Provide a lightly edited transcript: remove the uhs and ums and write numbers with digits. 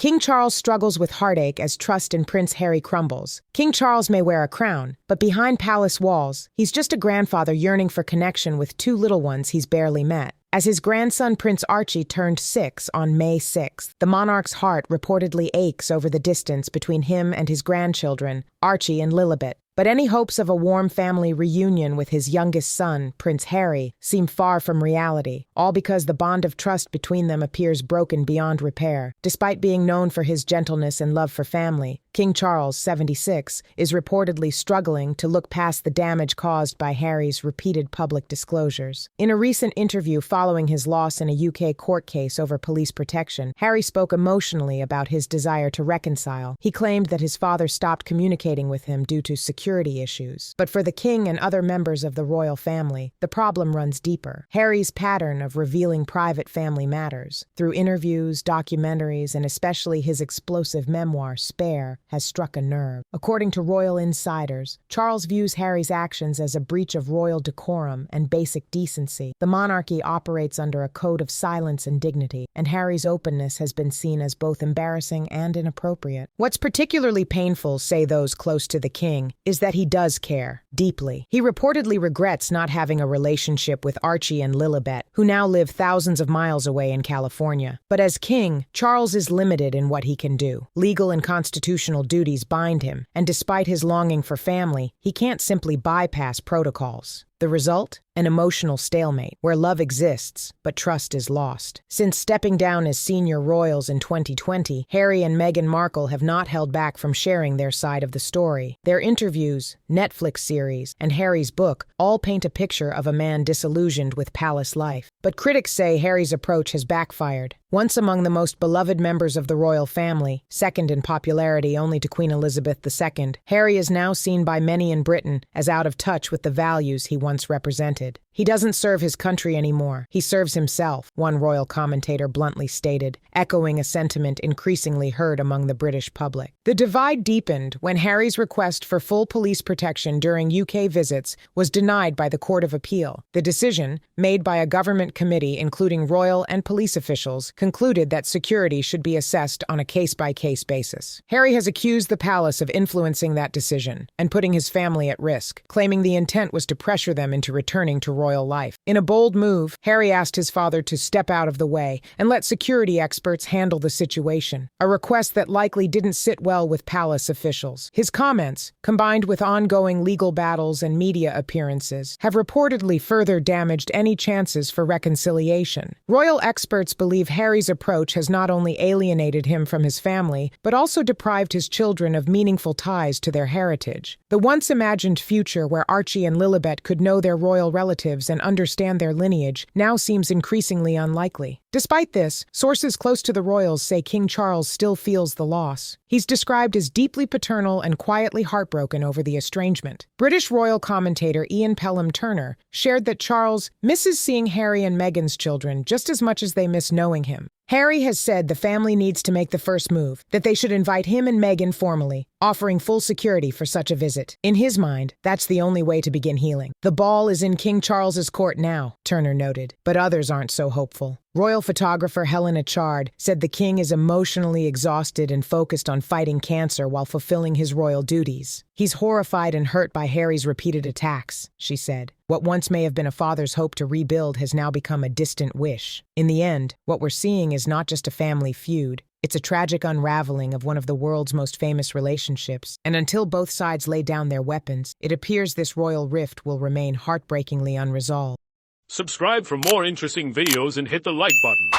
King Charles struggles with heartache as trust in Prince Harry crumbles. King Charles may wear a crown, but behind palace walls, he's just a grandfather yearning for connection with two little ones he's barely met. As his grandson Prince Archie turned 6 on May 6th, the monarch's heart reportedly aches over the distance between him and his grandchildren, Archie and Lilibet. But any hopes of a warm family reunion with his youngest son, Prince Harry, seem far from reality, all because the bond of trust between them appears broken beyond repair. Despite being known for his gentleness and love for family, King Charles, 76, is reportedly struggling to look past the damage caused by Harry's repeated public disclosures. In a recent interview following his loss in a UK court case over police protection, Harry spoke emotionally about his desire to reconcile. He claimed that his father stopped communicating with him due to security issues. But for the king and other members of the royal family, the problem runs deeper. Harry's pattern of revealing private family matters, through interviews, documentaries, and especially his explosive memoir, Spare, has struck a nerve. According to royal insiders, Charles views Harry's actions as a breach of royal decorum and basic decency. The monarchy operates under a code of silence and dignity, and Harry's openness has been seen as both embarrassing and inappropriate. What's particularly painful, say those close to the king, is that he does care, deeply. He reportedly regrets not having a relationship with Archie and Lilibet, who now live thousands of miles away in California. But as king, Charles is limited in what he can do. Legal and constitutional duties bind him, and despite his longing for family, he can't simply bypass protocols. The result? An emotional stalemate, where love exists, but trust is lost. Since stepping down as senior royals in 2020, Harry and Meghan Markle have not held back from sharing their side of the story. Their interviews, Netflix series, and Harry's book all paint a picture of a man disillusioned with palace life. But critics say Harry's approach has backfired. Once among the most beloved members of the royal family, second in popularity only to Queen Elizabeth II, Harry is now seen by many in Britain as out of touch with the values he once represented. He doesn't serve his country anymore. He serves himself, one royal commentator bluntly stated, echoing a sentiment increasingly heard among the British public. The divide deepened when Harry's request for full police protection during UK visits was denied by the Court of Appeal. The decision, made by a government committee including royal and police officials, concluded that security should be assessed on a case-by-case basis. Harry has accused the palace of influencing that decision and putting his family at risk, claiming the intent was to pressure them into returning to royal life. In a bold move, Harry asked his father to step out of the way and let security experts handle the situation, a request that likely didn't sit well with palace officials. His comments, combined with ongoing legal battles and media appearances, have reportedly further damaged any chances for reconciliation. Royal experts believe Harry's approach has not only alienated him from his family, but also deprived his children of meaningful ties to their heritage. The once imagined future where Archie and Lilibet could know their royal relatives and understand their lineage now seems increasingly unlikely. Despite this, sources close to the royals say King Charles still feels the loss. He's described as deeply paternal and quietly heartbroken over the estrangement. British royal commentator Ian Pelham Turner shared that Charles misses seeing Harry and Meghan's children just as much as they miss knowing him. Harry has said the family needs to make the first move, that they should invite him and Meghan formally, offering full security for such a visit. In his mind, that's the only way to begin healing. The ball is in King Charles's court now, Turner noted, but others aren't so hopeful. Royal photographer Helena Chard said the king is emotionally exhausted and focused on fighting cancer while fulfilling his royal duties. He's horrified and hurt by Harry's repeated attacks, she said. What once may have been a father's hope to rebuild has now become a distant wish. In the end, what we're seeing is not just a family feud. It's a tragic unraveling of one of the world's most famous relationships, and until both sides lay down their weapons, it appears this royal rift will remain heartbreakingly unresolved. Subscribe for more interesting videos and hit the like button.